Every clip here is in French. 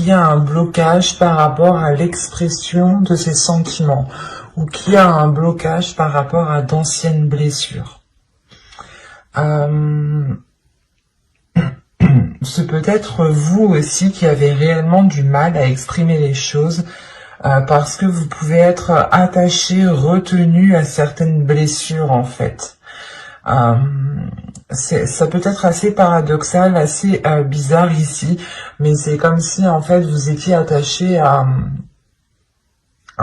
il y a un blocage par rapport à l'expression de ses sentiments ou qui a un blocage par rapport à d'anciennes blessures. C'est peut-être vous aussi qui avez réellement du mal à exprimer les choses parce que vous pouvez être attaché, retenu à certaines blessures en fait. Ça peut être assez paradoxal, assez bizarre ici, mais c'est comme si en fait vous étiez attaché à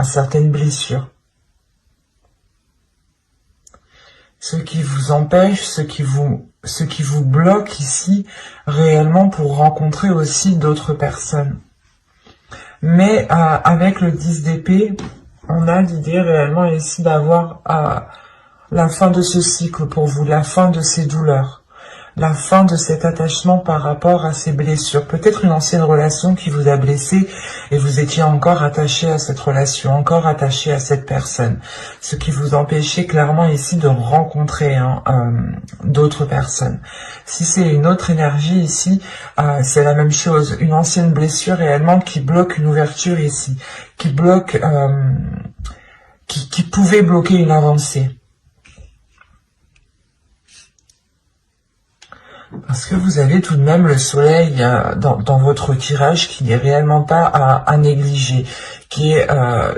certaines blessures. Ce qui vous empêche, ce qui vous bloque ici réellement pour rencontrer aussi d'autres personnes. Mais avec le 10 d'épée, on a l'idée réellement ici d'avoir la fin de ce cycle pour vous, la fin de ces douleurs, la fin de cet attachement par rapport à ces blessures. Peut-être une ancienne relation qui vous a blessé et vous étiez encore attaché à cette relation, encore attaché à cette personne. Ce qui vous empêchait clairement ici de rencontrer d'autres personnes. Si c'est une autre énergie ici, c'est la même chose. Une ancienne blessure réellement qui bloque une ouverture ici, qui bloque, qui pouvait bloquer une avancée. Parce que vous avez tout de même le soleil dans votre tirage qui n'est réellement pas à négliger, qui est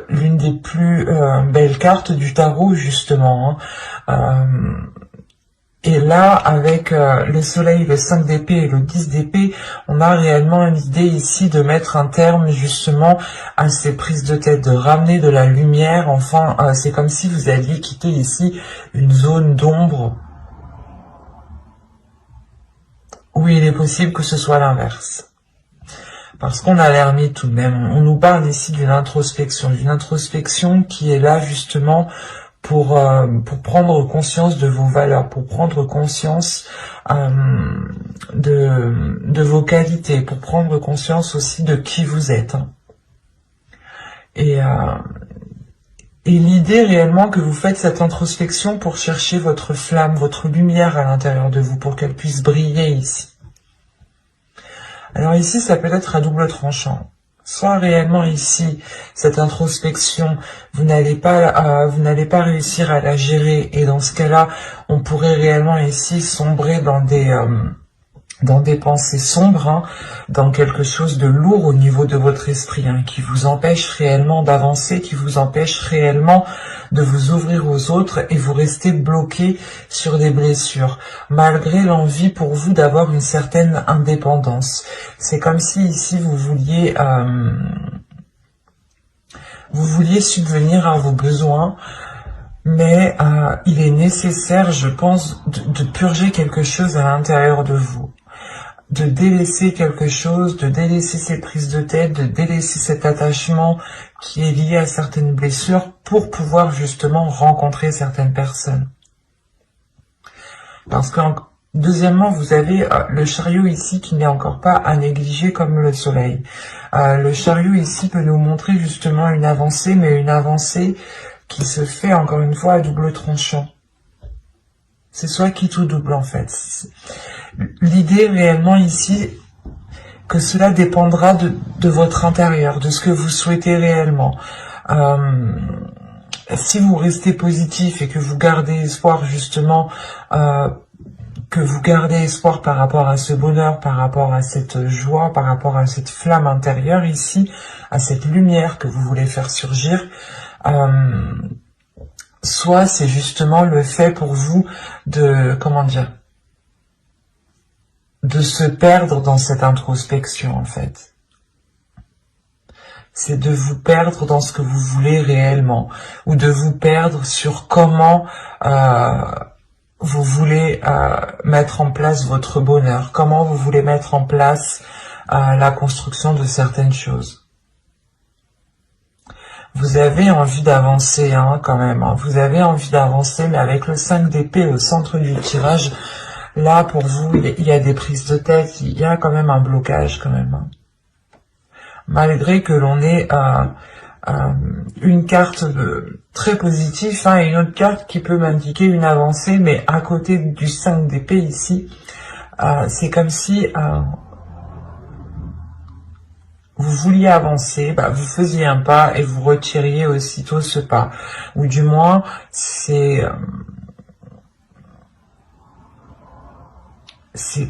l'une des plus belles cartes du tarot justement. Et là, avec le soleil, le 5 d'épée et le 10 d'épée, on a réellement l'idée ici de mettre un terme justement à ces prises de tête, de ramener de la lumière. Enfin, c'est comme si vous alliez quitter ici une zone d'ombre, oui, il est possible que ce soit l'inverse. Parce qu'on a l'ermite tout de même. On nous parle ici d'une introspection qui est là justement pour prendre conscience de vos valeurs, pour prendre conscience de vos qualités, pour prendre conscience aussi de qui vous êtes. Et l'idée réellement que vous faites cette introspection pour chercher votre flamme, votre lumière à l'intérieur de vous, pour qu'elle puisse briller ici. Alors ici, ça peut être à double tranchant. Soit réellement ici, cette introspection, vous n'allez pas réussir à la gérer, et dans ce cas-là, on pourrait réellement ici sombrer dans des pensées sombres, dans quelque chose de lourd au niveau de votre esprit, qui vous empêche réellement d'avancer, qui vous empêche réellement de vous ouvrir aux autres et vous restez bloqué sur des blessures, malgré l'envie pour vous d'avoir une certaine indépendance. C'est comme si ici vous vouliez subvenir à vos besoins, mais il est nécessaire, je pense, de purger quelque chose à l'intérieur de vous. De délaisser quelque chose, de délaisser ces prises de tête, de délaisser cet attachement qui est lié à certaines blessures pour pouvoir justement rencontrer certaines personnes. Parce que, deuxièmement, vous avez le chariot ici qui n'est encore pas à négliger comme le soleil. Le chariot ici peut nous montrer justement une avancée, mais une avancée qui se fait encore une fois à double tranchant. C'est soit quitte ou double en fait. L'idée réellement ici, que cela dépendra de votre intérieur, de ce que vous souhaitez réellement. Si vous restez positif et que vous gardez espoir justement, par rapport à ce bonheur, par rapport à cette joie, par rapport à cette flamme intérieure ici, à cette lumière que vous voulez faire surgir, soit c'est justement le fait pour vous de, de se perdre dans cette introspection en fait. C'est de vous perdre dans ce que vous voulez réellement, ou de vous perdre sur comment vous voulez mettre en place votre bonheur, comment vous voulez mettre en place la construction de certaines choses. Vous avez envie d'avancer quand même, vous avez envie d'avancer, mais avec le 5 d'épée au centre du tirage, là pour vous, il y a des prises de tête, il y a quand même un blocage quand même. Malgré que l'on ait une carte très positive et une autre carte qui peut m'indiquer une avancée, mais à côté du 5 d'épée ici, c'est comme si vous vouliez avancer, vous faisiez un pas et vous retiriez aussitôt ce pas. Ou du moins, c'est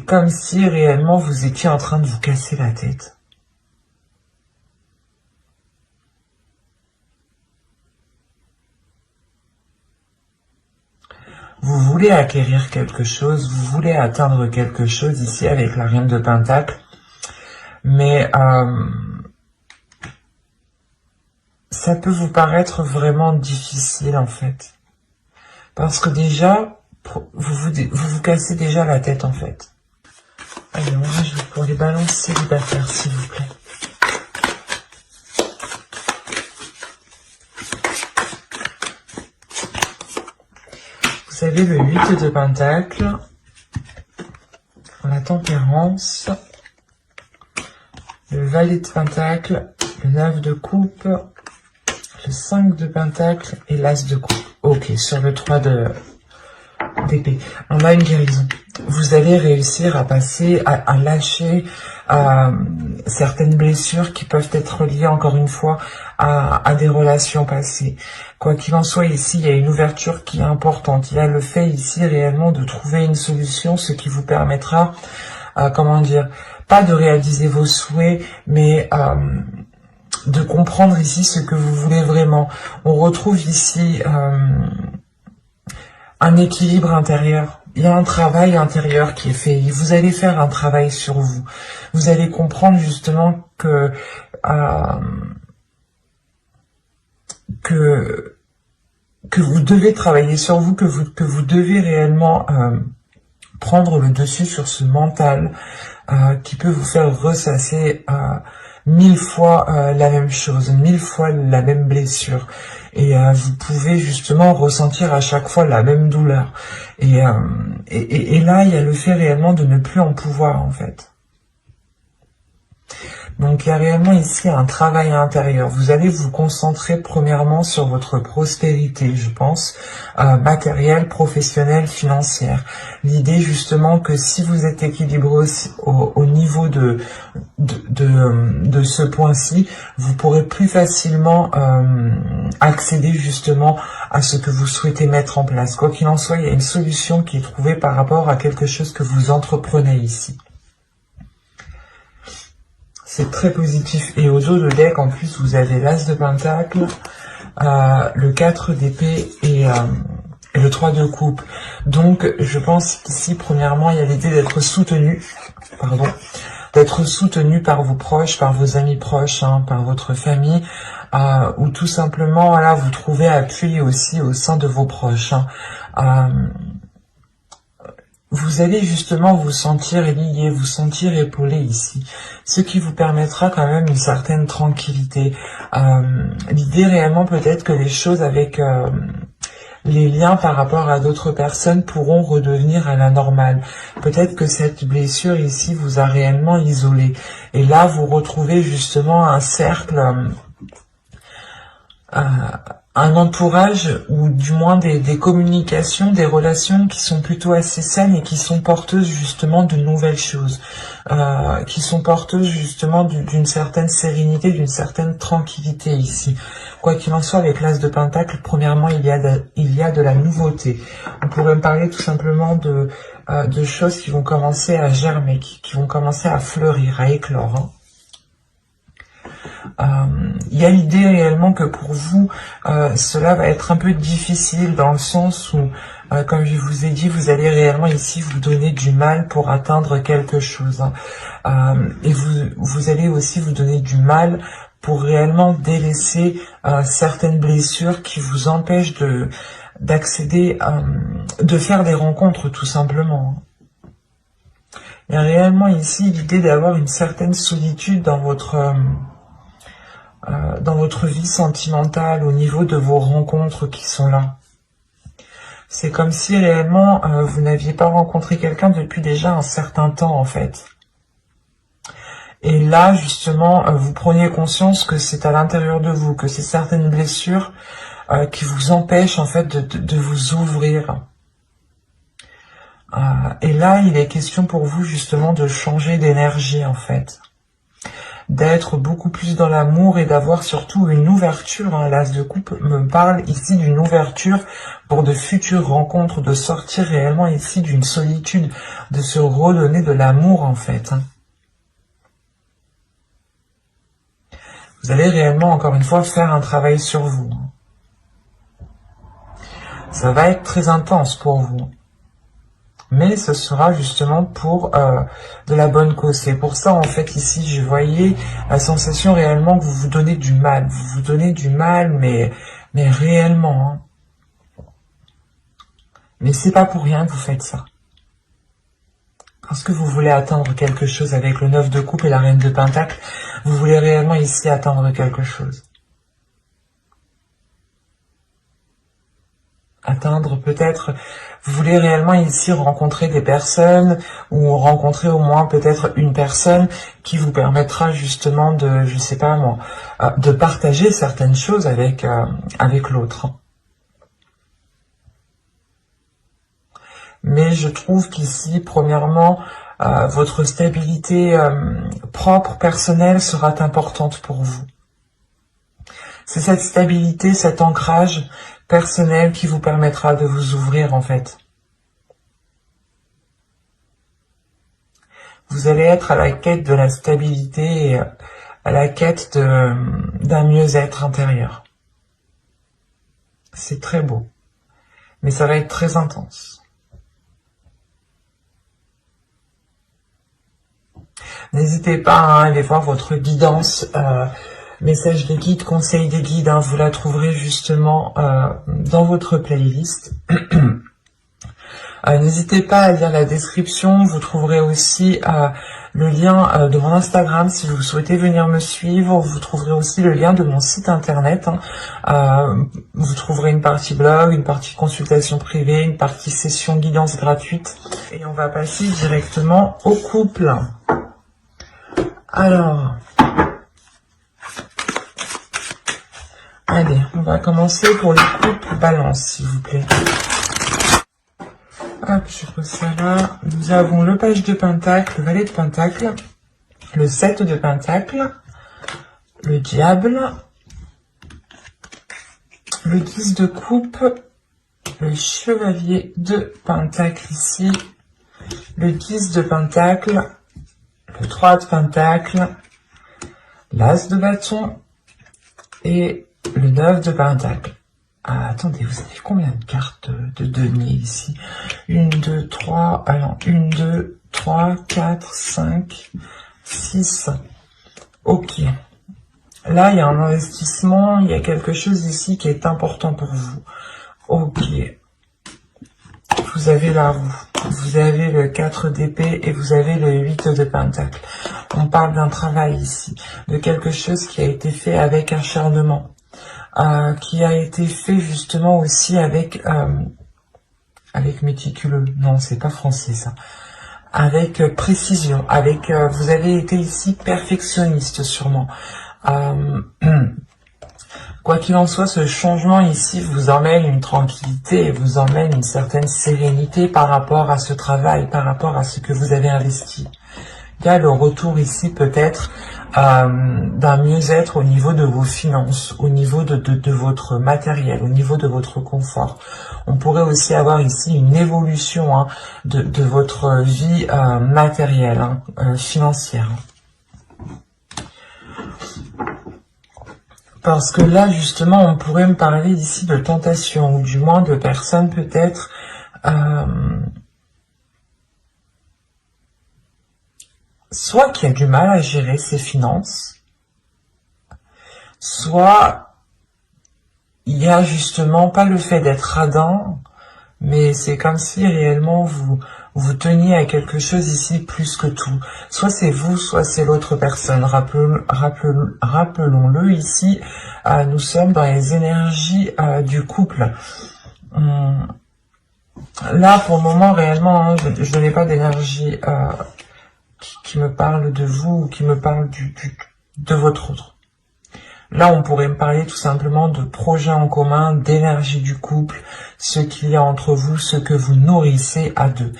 comme si réellement vous étiez en train de vous casser la tête. Vous voulez acquérir quelque chose, vous voulez atteindre quelque chose ici avec la Reine de Pentacle, mais ça peut vous paraître vraiment difficile en fait. Parce que déjà, vous cassez déjà la tête en fait. Allez, on va jouer pour les balances célibataires s'il vous plaît. Vous avez le 8 de Pentacle, la Tempérance, le Valet de Pentacle, le 9 de Coupe, le 5 de Pentacle et l'As de Coupe. Ok, sur le 3 d'épée. On a une guérison. Vous allez réussir à passer, à lâcher certaines blessures qui peuvent être liées encore une fois à des relations passées. Quoi qu'il en soit, ici, il y a une ouverture qui est importante. Il y a le fait ici réellement de trouver une solution, ce qui vous permettra, comment dire, pas de réaliser vos souhaits, mais de comprendre ici ce que vous voulez vraiment. On retrouve ici un équilibre intérieur. Il y a un travail intérieur qui est fait. Vous allez faire un travail sur vous. Vous allez comprendre justement que vous devez travailler sur vous, que vous devez réellement prendre le dessus sur ce mental qui peut vous faire ressasser 1000 fois la même chose, 1000 fois la même blessure. Et vous pouvez justement ressentir à chaque fois la même douleur. Et là, il y a le fait réellement de ne plus en pouvoir, en fait. Donc, il y a réellement ici un travail intérieur. Vous allez vous concentrer premièrement sur votre prospérité, je pense, matérielle, professionnelle, financière. L'idée justement que si vous êtes équilibré au niveau de ce point-ci, vous pourrez plus facilement accéder justement à ce que vous souhaitez mettre en place. Quoi qu'il en soit, il y a une solution qui est trouvée par rapport à quelque chose que vous entreprenez ici. C'est très positif. Et au dos de deck, en plus, vous avez l'As de Pentacle, le 4 d'épée et le 3 de coupe. Donc, je pense qu'ici, premièrement, il y a l'idée d'être soutenu, d'être soutenu par vos proches, par vos amis proches, par votre famille, ou tout simplement, voilà, vous trouvez appui aussi au sein de vos proches. Vous allez justement vous sentir lié, vous sentir épaulé ici, ce qui vous permettra quand même une certaine tranquillité. L'idée réellement peut-être que les choses avec les liens par rapport à d'autres personnes pourront redevenir à la normale. Peut-être que cette blessure ici vous a réellement isolé. Et là, vous retrouvez justement un cercle, un entourage ou du moins des communications, des relations qui sont plutôt assez saines et qui sont porteuses justement de nouvelles choses, qui sont porteuses justement d'une certaine sérénité, d'une certaine tranquillité ici. Quoi qu'il en soit, avec l'As de Pentacle, premièrement, il y a de la nouveauté. On pourrait me parler tout simplement de choses qui vont commencer à germer, qui vont commencer à fleurir, à éclore. Il y a l'idée réellement que pour vous, cela va être un peu difficile dans le sens où, comme je vous ai dit, vous allez réellement ici vous donner du mal pour atteindre quelque chose. Et vous allez aussi vous donner du mal pour réellement délaisser certaines blessures qui vous empêchent d'accéder, de faire des rencontres tout simplement. Il y a réellement ici l'idée d'avoir une certaine solitude dans votre vie sentimentale, au niveau de vos rencontres qui sont là. C'est comme si réellement vous n'aviez pas rencontré quelqu'un depuis déjà un certain temps en fait. Et là justement vous preniez conscience que c'est à l'intérieur de vous, que c'est certaines blessures qui vous empêchent en fait de vous ouvrir. Et là il est question pour vous justement de changer d'énergie en fait. d'être beaucoup plus dans l'amour et d'avoir surtout une ouverture. Hein. L'As de coupe me parle ici d'une ouverture pour de futures rencontres, de sortir réellement ici d'une solitude, de se redonner de l'amour en fait. Hein. Vous allez réellement, encore une fois, faire un travail sur vous. Ça va être très intense pour vous. Mais ce sera justement pour de la bonne cause. C'est pour ça, en fait, ici, je voyais la sensation réellement que vous vous donnez du mal. Vous vous donnez du mal, mais réellement. Hein. Mais c'est pas pour rien que vous faites ça. Parce que vous voulez atteindre quelque chose avec le 9 de coupe et la reine de pentacle, vous voulez réellement ici atteindre quelque chose. Atteindre peut-être, vous voulez réellement ici rencontrer des personnes ou rencontrer au moins peut-être une personne qui vous permettra justement de, je sais pas moi, de partager certaines choses avec l'autre. Mais je trouve qu'ici, premièrement, votre stabilité propre, personnelle, sera importante pour vous. C'est cette stabilité, cet ancrage personnel qui vous permettra de vous ouvrir, en fait. Vous allez être à la quête de la stabilité et à la quête d'un mieux-être intérieur. C'est très beau, mais ça va être très intense. N'hésitez pas à aller voir votre guidance, message des guides, conseil des guides, hein, vous la trouverez justement dans votre playlist. N'hésitez pas à lire la description, vous trouverez aussi le lien de mon Instagram si vous souhaitez venir me suivre, vous trouverez aussi le lien de mon site internet, hein. Vous trouverez une partie blog, une partie consultation privée, une partie session guidance gratuite, et on va passer directement au couple. Alors, allez, on va commencer pour le couple balance, s'il vous plaît. Hop, je pose ça là. Nous avons le page de pentacle, le valet de pentacle, le 7 de pentacle, le diable, le 10 de coupe, le chevalier de pentacle ici, le 10 de pentacle, le 3 de pentacle, l'as de bâton et le 9 de pentacle. Ah, attendez, vous avez combien de cartes de denier ici? 1, 2, 3, alors 1, 2, 3, 4, 5, 6. Ok. Là, il y a un investissement, il y a quelque chose ici qui est important pour vous. Ok. Vous avez la roue, vous avez le 4 d'épée et vous avez le 8 de pentacle. On parle d'un travail ici, de quelque chose qui a été fait avec acharnement, qui a été fait justement aussi avec méticuleux. Non, c'est pas français ça. Avec précision, avec vous avez été ici perfectionniste sûrement. Quoi qu'il en soit, ce changement ici vous emmène une tranquillité et vous emmène une certaine sérénité par rapport à ce travail, par rapport à ce que vous avez investi. Il y a le retour ici peut-être d'un mieux-être au niveau de vos finances, au niveau de votre matériel, au niveau de votre confort. On pourrait aussi avoir ici une évolution hein, de votre vie matérielle, hein, financière. Parce que là, justement, on pourrait me parler ici de tentation, ou du moins de personnes peut-être soit qui a du mal à gérer ses finances, soit il y a justement pas le fait d'être radin, mais c'est comme si réellement vous teniez à quelque chose ici plus que tout. Soit c'est vous, soit c'est l'autre personne. Rappelons-le ici, nous sommes dans les énergies du couple. Là, pour le moment, réellement, hein, je n'ai pas d'énergie qui me parle de vous ou qui me parle de votre autre. Là, on pourrait me parler tout simplement de projets en commun, d'énergie du couple, ce qu'il y a entre vous, ce que vous nourrissez à deux.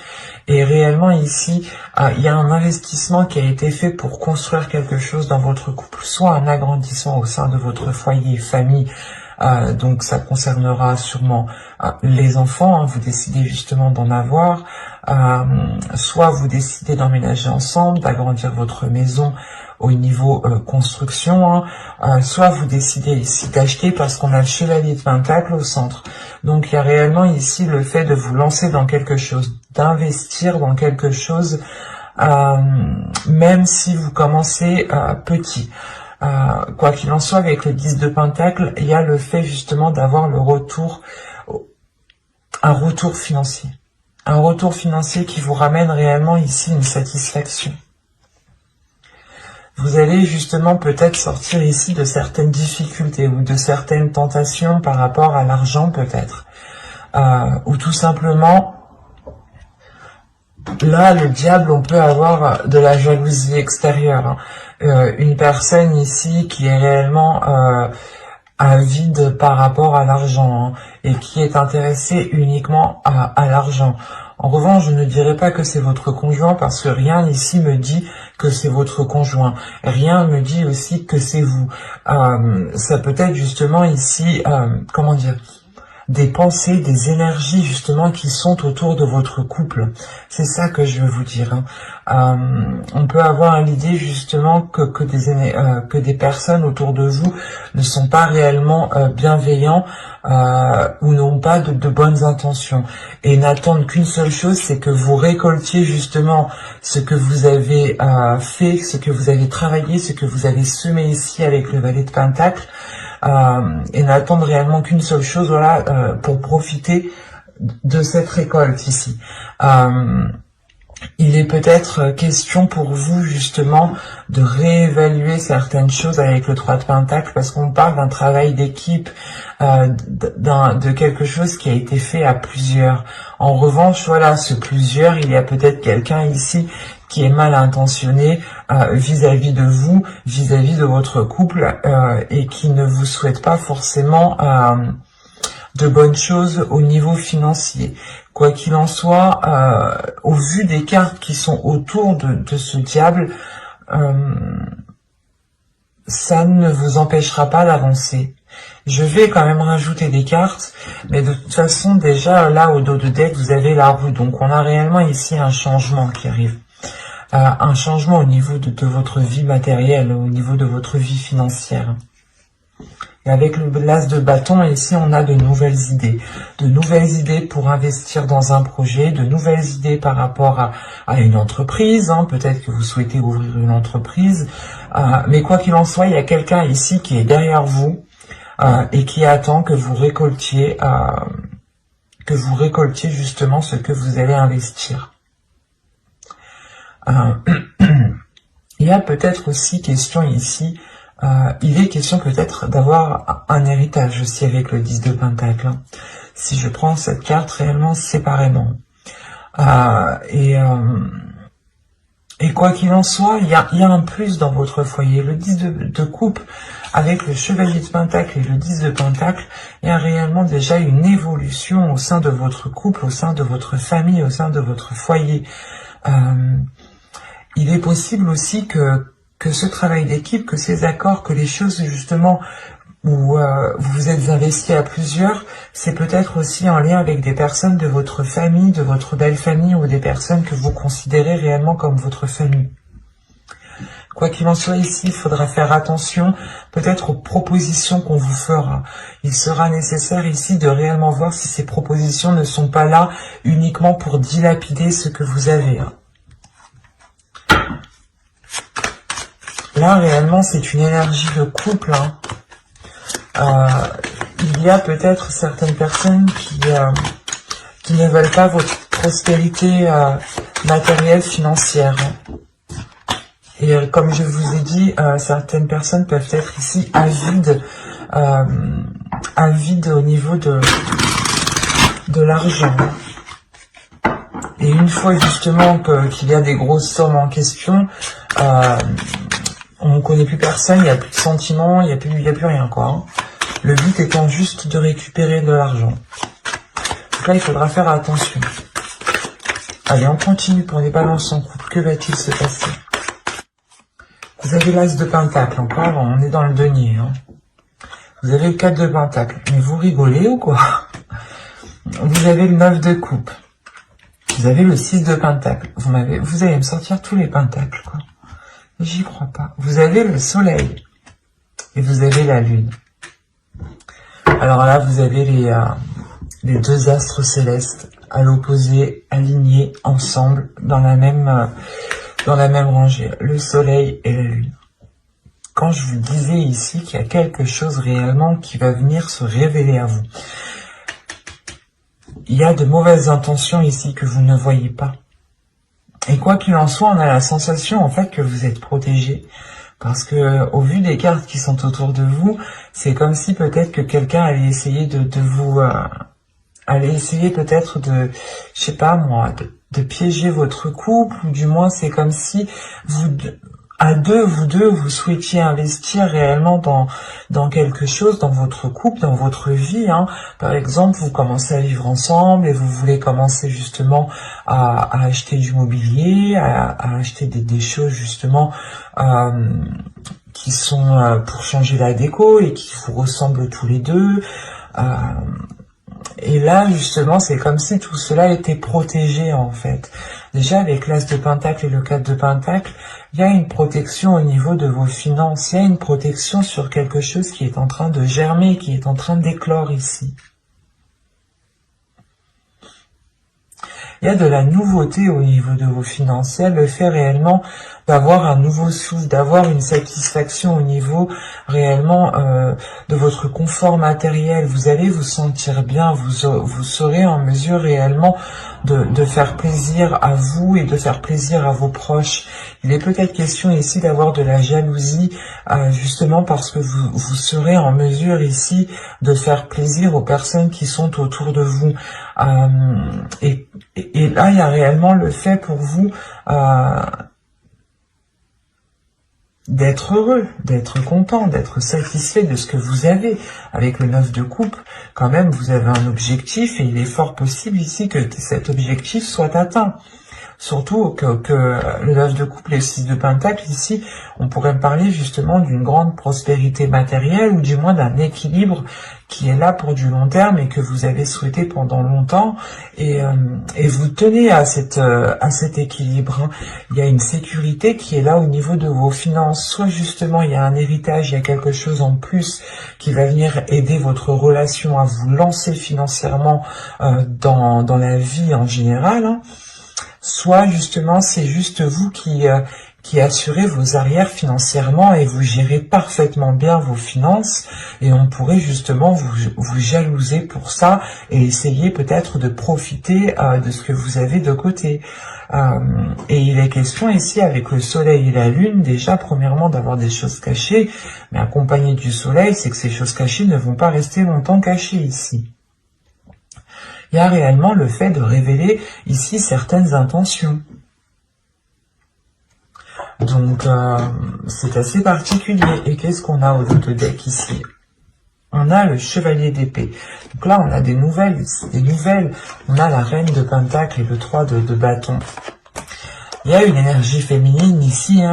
Et réellement ici, il y a un investissement qui a été fait pour construire quelque chose dans votre couple, soit un agrandissement au sein de votre foyer, famille. Donc ça concernera sûrement les enfants, hein, vous décidez justement d'en avoir, soit vous décidez d'emménager ensemble, d'agrandir votre maison au niveau construction, hein, soit vous décidez ici d'acheter parce qu'on a le chevalier de Pentacle au centre. Donc il y a réellement ici le fait de vous lancer dans quelque chose, d'investir dans quelque chose, même si vous commencez petit. Quoi qu'il en soit, avec le 10 de Pentacle, il y a le fait justement d'avoir le retour, un retour financier. Un retour financier qui vous ramène réellement ici une satisfaction. Vous allez justement peut-être sortir ici de certaines difficultés ou de certaines tentations par rapport à l'argent peut-être. Ou tout simplement, là, le diable, on peut avoir de la jalousie extérieure. Hein. Une personne ici qui est réellement avide par rapport à l'argent, hein, et qui est intéressée uniquement à l'argent. En revanche, je ne dirais pas que c'est votre conjoint parce que rien ici me dit que c'est votre conjoint. Rien me dit aussi que c'est vous. Ça peut être justement ici, comment dire, des pensées, des énergies justement qui sont autour de votre couple. C'est ça que je veux vous dire. Hein. On peut avoir l'idée justement que des personnes autour de vous ne sont pas réellement bienveillants ou n'ont pas de bonnes intentions et n'attendent qu'une seule chose, c'est que vous récoltiez justement ce que vous avez fait, ce que vous avez travaillé, ce que vous avez semé ici avec le valet de Pentacle. Et n'attendre réellement qu'une seule chose, voilà, pour profiter de cette récolte ici. Il est peut-être question pour vous justement de réévaluer certaines choses avec le 3 de Pentacle parce qu'on parle d'un travail d'équipe, de quelque chose qui a été fait à plusieurs. En revanche, voilà, ce plusieurs, il y a peut-être quelqu'un ici qui est mal intentionné vis-à-vis de vous, vis-à-vis de votre couple et qui ne vous souhaite pas forcément de bonnes choses au niveau financier. Quoi qu'il en soit, au vu des cartes qui sont autour de ce diable, ça ne vous empêchera pas d'avancer. Je vais quand même rajouter des cartes, mais de toute façon, déjà, là, au dos de deck, vous avez la roue. Donc, on a réellement ici un changement qui arrive. Un changement au niveau de votre vie matérielle, au niveau de votre vie financière. Et avec l'as de bâton, ici, on a de nouvelles idées. De nouvelles idées pour investir dans un projet, de nouvelles idées par rapport à une entreprise. Hein. Peut-être que vous souhaitez ouvrir une entreprise. Mais quoi qu'il en soit, il y a quelqu'un ici qui est derrière vous et qui attend que vous récoltiez justement ce que vous allez investir. Il y a peut-être aussi question ici, il est question peut-être d'avoir un héritage aussi avec le 10 de Pentacle. Hein. Si je prends cette carte réellement séparément. Et quoi qu'il en soit, il y a un plus dans votre foyer. Le 10 de coupe avec le chevalier de Pentacle et le 10 de Pentacle, il y a réellement déjà une évolution au sein de votre couple, au sein de votre famille, au sein de votre foyer. Il est possible aussi que ce travail d'équipe, que ces accords, que les choses justement où vous vous êtes investi à plusieurs, c'est peut-être aussi en lien avec des personnes de votre famille, de votre belle famille ou des personnes que vous considérez réellement comme votre famille. Quoi qu'il en soit ici, il faudra faire attention peut-être aux propositions qu'on vous fera. Il sera nécessaire ici de réellement voir si ces propositions ne sont pas là uniquement pour dilapider ce que vous avez. Là, réellement, c'est une énergie de couple. Il y a peut-être certaines personnes qui ne veulent pas votre prospérité matérielle, financière. Et comme je vous ai dit, certaines personnes peuvent être ici avides au niveau de l'argent. Et une fois justement qu'il y a des grosses sommes en question, On ne connaît plus personne, il n'y a plus de sentiments, il n'y a plus rien, quoi. Hein. Le but étant juste de récupérer de l'argent. Donc là, il faudra faire attention. Allez, on continue pour les balances en couple. Que va-t-il se passer? Vous avez l'as de pentacle, encore, on est dans le denier. Hein. Vous avez le 4 de pentacle. Mais vous rigolez ou quoi? Vous avez le 9 de coupe. Vous avez le 6 de pentacle. Vous allez me sortir tous les pentacles, quoi. J'y crois pas. Vous avez le soleil. Et vous avez la lune. Alors là, vous avez les deux astres célestes à l'opposé, alignés ensemble dans la même rangée. Le soleil et la lune. Quand je vous disais ici qu'il y a quelque chose réellement qui va venir se révéler à vous. Il y a de mauvaises intentions ici que vous ne voyez pas. Et quoi qu'il en soit, on a la sensation en fait que vous êtes protégé. Parce que au vu des cartes qui sont autour de vous, c'est comme si peut-être que quelqu'un allait essayer allait essayer peut-être de, je sais pas moi, de piéger votre couple, ou du moins c'est comme si vous deux, vous souhaitiez investir réellement dans quelque chose, dans votre couple, dans votre vie. Hein. Par exemple, vous commencez à vivre ensemble et vous voulez commencer justement à acheter du mobilier, à acheter des choses justement qui sont pour changer la déco et qui vous ressemblent tous les deux. Et là, justement, c'est comme si tout cela était protégé, en fait. Déjà, avec l'as de pentacle et le 4 de pentacle, il y a une protection au niveau de vos finances. Il y a une protection sur quelque chose qui est en train de germer, qui est en train d'éclore ici. Il y a de la nouveauté au niveau de vos finances. Il y a le fait réellement d'avoir un nouveau souffle, d'avoir une satisfaction au niveau réellement de votre confort matériel. Vous allez vous sentir bien, vous serez en mesure réellement de faire plaisir à vous et de faire plaisir à vos proches. Il est peut-être question ici d'avoir de la jalousie, justement parce que vous serez en mesure ici de faire plaisir aux personnes qui sont autour de vous. Et là, il y a réellement le fait pour vous d'être heureux, d'être content, d'être satisfait de ce que vous avez. Avec le 9 de coupe, quand même, vous avez un objectif et il est fort possible ici que cet objectif soit atteint. Surtout que le 9 de coupe et le 6 de pentacle, ici, on pourrait parler justement d'une grande prospérité matérielle ou du moins d'un équilibre qui est là pour du long terme et que vous avez souhaité pendant longtemps et vous tenez à cet équilibre. Hein. Il y a une sécurité qui est là au niveau de vos finances. Soit justement il y a un héritage, il y a quelque chose en plus qui va venir aider votre relation à vous lancer financièrement dans la vie en général. Hein. Soit justement c'est juste vous qui assurez vos arrières financièrement et vous gérez parfaitement bien vos finances et on pourrait justement vous jalouser pour ça et essayer peut-être de profiter de ce que vous avez de côté. Et il est question ici avec le soleil et la lune déjà premièrement d'avoir des choses cachées, mais accompagné du soleil c'est que ces choses cachées ne vont pas rester longtemps cachées ici. Il y a réellement le fait de révéler ici certaines intentions. Donc, c'est assez particulier. Et qu'est-ce qu'on a au dos de deck ici? On a le chevalier d'épée. Donc là, on a des nouvelles. On a la reine de pentacle et le 3 de bâton. Il y a une énergie féminine ici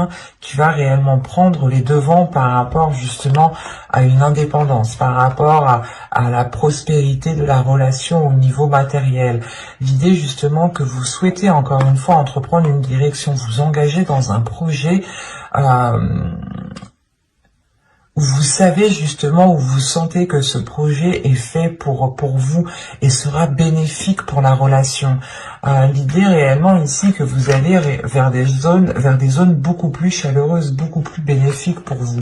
qui va réellement prendre les devants par rapport justement à une indépendance, par rapport à la prospérité de la relation au niveau matériel. L'idée justement que vous souhaitez encore une fois entreprendre une direction, vous engager dans un projet où vous savez justement, où vous sentez que ce projet est fait pour vous et sera bénéfique pour la relation. L'idée réellement ici que vous allez vers des zones beaucoup plus chaleureuses, beaucoup plus bénéfiques pour vous.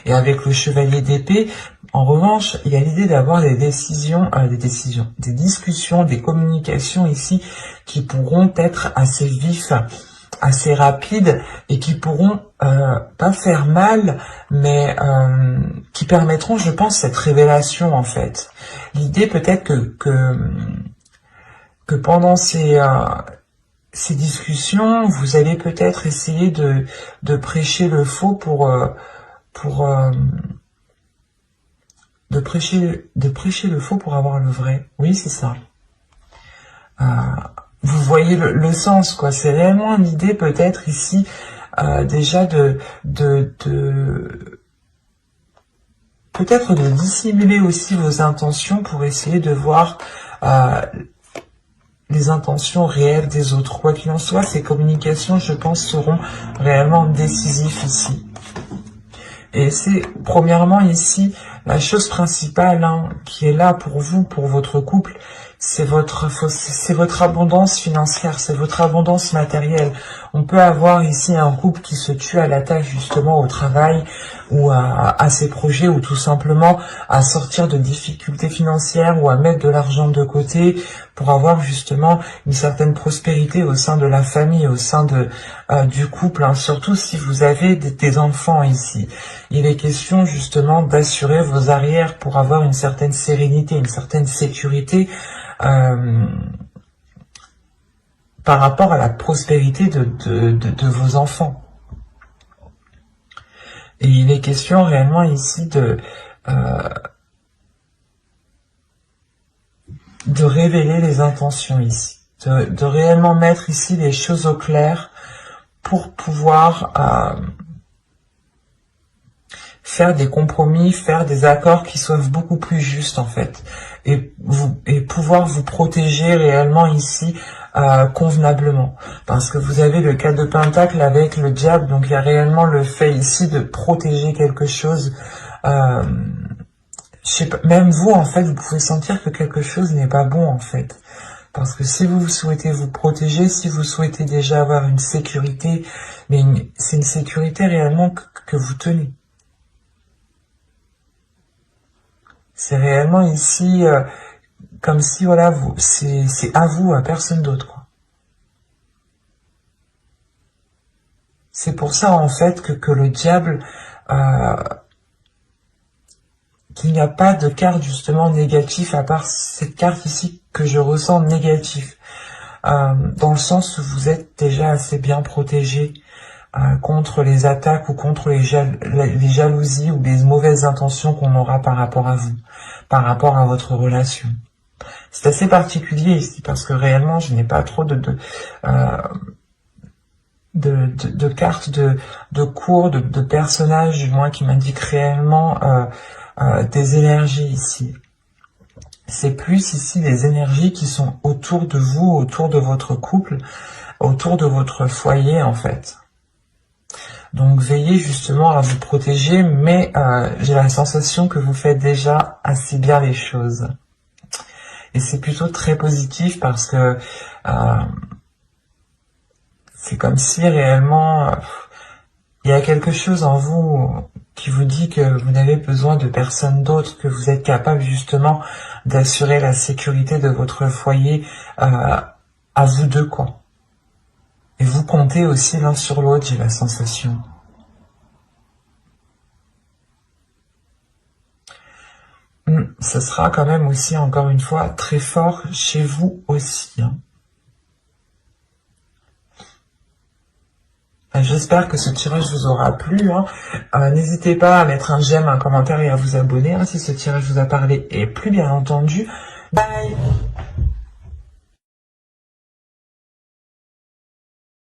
Et avec le chevalier d'épée, en revanche, il y a l'idée d'avoir des discussions, des communications ici qui pourront être assez vifs, assez rapides et qui pourront pas faire mal, mais qui permettront, je pense, cette révélation en fait. L'idée peut-être que pendant ces discussions, vous allez peut-être essayer de prêcher le faux de prêcher le faux pour avoir le vrai. Oui, c'est ça. Vous voyez le sens, quoi. C'est réellement l'idée, peut-être ici, déjà peut-être de dissimuler aussi vos intentions pour essayer de voir les intentions réelles des autres. Quoi qu'il en soit, ces communications, je pense, seront réellement décisives ici. Et c'est, premièrement, ici, la chose principale qui est là pour vous, pour votre couple, c'est votre abondance financière, c'est votre abondance matérielle. On peut avoir ici un couple qui se tue à la tâche justement au travail ou à ses projets ou tout simplement à sortir de difficultés financières ou à mettre de l'argent de côté pour avoir justement une certaine prospérité au sein de la famille, au sein du couple, surtout si vous avez des enfants ici. Il est question justement d'assurer vos arrières pour avoir une certaine sérénité, une certaine sécurité par rapport à la prospérité de vos enfants. Et il est question réellement ici de révéler les intentions ici, de réellement mettre ici les choses au clair pour pouvoir faire des compromis, faire des accords qui soient beaucoup plus justes en fait, et pouvoir vous protéger réellement ici convenablement, parce que vous avez le 4 de Pentacle avec le diable, donc il y a réellement le fait ici de protéger quelque chose. Je sais pas, même vous en fait, vous pouvez sentir que quelque chose n'est pas bon en fait. Parce que si vous souhaitez vous protéger, si vous souhaitez déjà avoir une sécurité, mais c'est une sécurité réellement que vous tenez. C'est réellement ici comme si voilà, c'est à vous, à personne d'autre, quoi. C'est pour ça en fait que le diable, qu'il n'y a pas de carte justement négative à part cette carte ici que je ressens négative, dans le sens où vous êtes déjà assez bien protégé contre les attaques ou contre les jalousies ou les mauvaises intentions qu'on aura par rapport à vous, par rapport à votre relation. C'est assez particulier ici parce que réellement je n'ai pas trop de cartes de cours, de personnages du moins qui m'indiquent réellement des énergies ici. C'est plus ici des énergies qui sont autour de vous, autour de votre couple, autour de votre foyer en fait. Donc veillez justement à vous protéger, mais j'ai la sensation que vous faites déjà assez bien les choses. Et c'est plutôt très positif parce que c'est comme si réellement il y a quelque chose en vous qui vous dit que vous n'avez besoin de personne d'autre, que vous êtes capable justement d'assurer la sécurité de votre foyer à vous deux, quoi. Et vous comptez aussi l'un sur l'autre, j'ai la sensation. Ce sera quand même aussi, encore une fois, très fort chez vous aussi. J'espère que ce tirage vous aura plu. N'hésitez pas à mettre un j'aime, un commentaire et à vous abonner si ce tirage vous a parlé. Et plus bien entendu, bye!